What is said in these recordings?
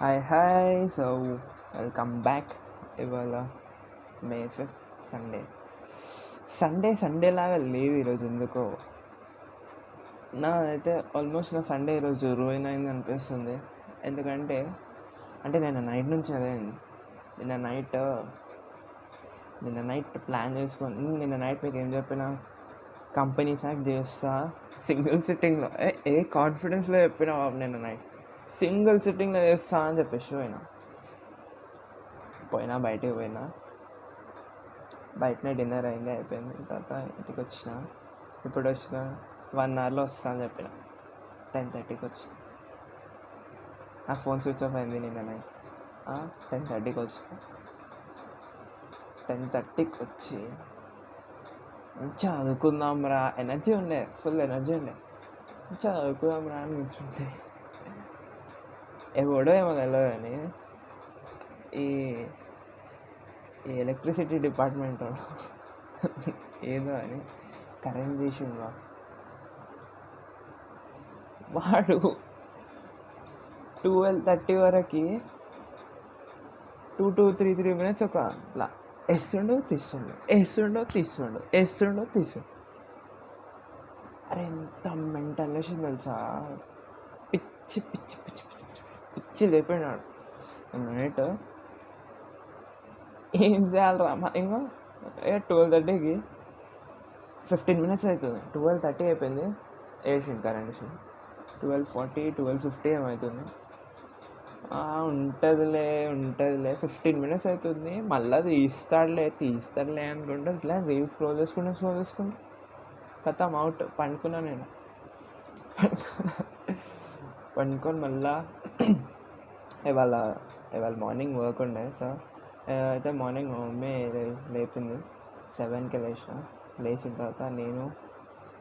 Hi hi so welcome back. ఇవాళ May 5th Sunday లాగా లేదు ఈరోజు. ఎందుకో నాదైతే ఆల్మోస్ట్ నా సండే ఈరోజు రూయిన్ అయింది అనిపిస్తుంది. ఎందుకంటే నిన్న నైట్ నుంచి అదే అయింది. నిన్న నైట్ ప్లాన్ చేసుకొని నిన్న నైట్ మీకు ఏం చెప్పినా కంపెనీ సాక్ చేస్తా సింగిల్ సిట్టింగ్లో ఏ కాన్ఫిడెన్స్లో చెప్పినా నిన్న నైట్ సింగిల్ సిట్టింగ్లో చేస్తా అని చెప్పేసి బయటికి పోయినా. బయటనే డిన్నర్ అయింది, అయిపోయింది. తర్వాత ఇంటికి వచ్చిన. ఇప్పుడు వచ్చిన 1 అవర్లో వస్తా అని చెప్పిన. 10:30కి వచ్చిన. నా ఫోన్ స్విచ్ ఆఫ్ అయింది నిన్న నైట్. 10:30కి వచ్చిన. 10:30కి వచ్చి మంచిగా చదువుకుందాం రా, ఫుల్ ఎనర్జీ ఉండే. మంచిగా చదువుకుందాం రా అని కూర్చుంటే ఎవడో ఏమో తెలియదు కానీ ఈ ఎలక్ట్రిసిటీ డిపార్ట్మెంట్ ఏదో అని కరెంట్ తీసిండు. వాడు 12:30 వరకు 2-3 minutes ఒక ఇట్లా వేస్తుండు తీస్తుండు. అరే ఎంత మెంటల్ లేషన్ తెలుసా. పిచ్చి పిచ్చి పిచ్చి పిచ్చి పిచ్చి పిచ్చి లేపినాడు నైట్. ఏం చేయాలరా ఇంకా 12:30కి 15 minutes అవుతుంది. 12:30 అయిపోయింది, వేసింది కరెంట్ వేసింది. 12:40 12:50 ఏమవుతుంది. ఉంటుందిలే 15 minutes అవుతుంది. మళ్ళీ తీస్తాడులే అనుకుంటా ఇట్లా రీల్స్ స్క్రోల్ చేసుకుంటూ కథం అవుట్. పండుకున్నా నేను. పండుకొని మళ్ళా ఇవాళ మార్నింగ్ వర్క్ ఉండే. సో అయితే మార్నింగ్ మా మమ్మీ లేపింది. 7కి లేచిన తర్వాత నేను,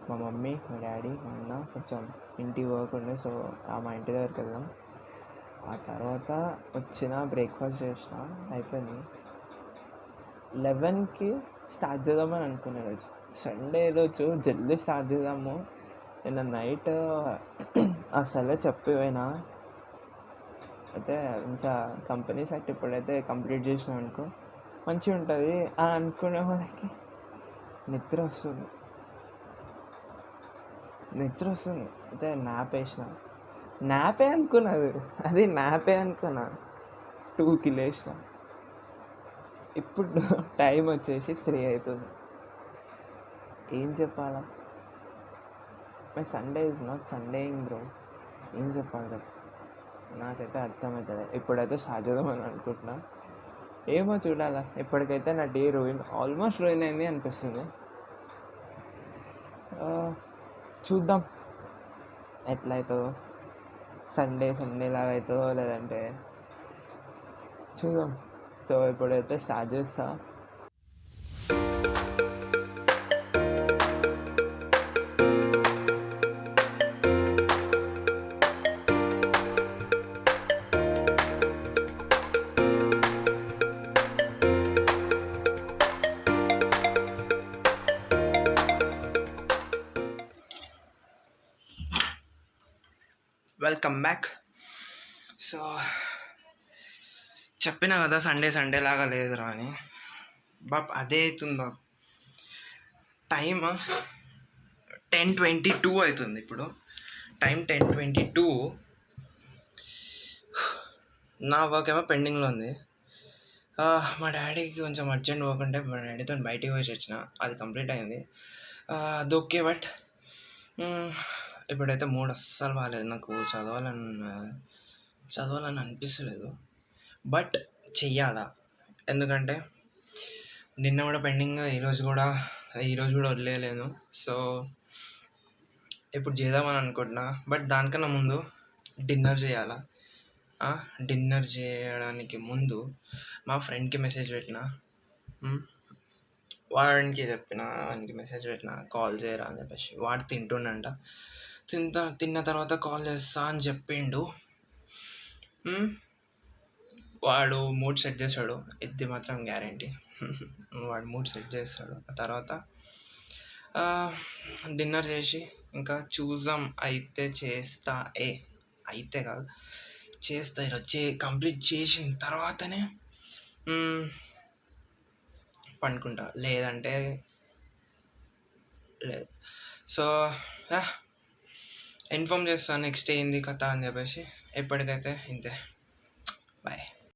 మా మమ్మీ, మా డాడీ, మా అన్న కొంచెం ఇంటి వర్క్ ఉండే. సో మా ఇంటి దగ్గరికి వెళ్దాం. ఆ తర్వాత వచ్చిన, బ్రేక్ఫాస్ట్ చేసిన, అయిపోయింది. 11కి స్టార్ట్ చేద్దామని అనుకునే రోజు సండే రోజు జల్దీ స్టార్ట్ చేద్దాము. నిన్న నైట్ అసలే చెప్పిపోయినా. అయితే మంచిగా కంపెనీ సెట్ ఇప్పుడైతే కంప్లీట్ చేసినాం అనుకో మంచిగా ఉంటుంది అని అనుకునే వాళ్ళకి నిద్ర వస్తుంది. అయితే నాపే అనుకున్నా 2కి లేచిన. ఇప్పుడు టైం వచ్చేసి 3 అవుతుంది. ఏం చెప్పాలా? My Sunday is not Sundaying bro. ఏం చెప్పాలి నాకైతే అర్థమవుతుంది. ఇప్పుడైతే స్టార్ట్ చేద్దామని అనుకుంటున్నా. ఏమో చూడాలా. ఇప్పటికైతే నా డే ఆల్మోస్ట్ రూయిన్ అయింది అనిపిస్తుంది. చూద్దాం ఎట్లా అవుతుందో. సండే లాగా అవుతుందో లేదంటే చూద్దాం. సో ఇప్పుడైతే స్టార్ట్ చేస్తా. Welcome back. సో చెప్పినా కదా సండే లాగా లేదురా అని. అదే అవుతుంది బాబు. టైమ్ 10:22 అవుతుంది. ఇప్పుడు టైం 10:22. నా వర్క్ ఏమో పెండింగ్లో ఉంది. మా డాడీకి కొంచెం అర్జెంట్ వర్క్ ఉంటే మా డాడీతో బయటికి పోయి వచ్చిన. అది కంప్లీట్ అయింది. అది ఓకే. బట్ ఇప్పుడైతే మూడ్ అస్సలు బాగాలేదు. నాకు చదవాలని అనిపిస్తలేదు. బట్ చెయ్యాలా. ఎందుకంటే నిన్న కూడా పెండింగ్, ఈరోజు కూడా వదిలేయలేను. సో ఇప్పుడు చేద్దామని అనుకుంటున్నా. బట్ దానికన్నా ముందు డిన్నర్ చేయాలా. డిన్నర్ చేయడానికి ముందు మా ఫ్రెండ్కి మెసేజ్ పెట్టిన. వాడికి మెసేజ్ పెట్టిన కాల్ చేయరా అని చెప్పేసి. వాడు తింటుండంట. తిన్న తర్వాత కాల్ చేస్తా అని చెప్పిండు. వాడు మూడ్ సెట్ చేశాడు, ఇది మాత్రం గ్యారంటీ. వాడు మూడ్ సెట్ చేస్తాడు. ఆ తర్వాత డిన్నర్ చేసి ఇంకా చూద్దాం. అయితే చేస్తా. అయితే కాదు, చేస్తా ఈరోజు కంప్లీట్ చేసిన తర్వాతనే పండుకుంటా, లేదంటే లేదు. సో ఇన్ఫామ్ చేస్తాను నెక్స్ట్ ఏంది కథ అని చెప్పేసి. ఎప్పటికైతే ఇంతే, బాయ్.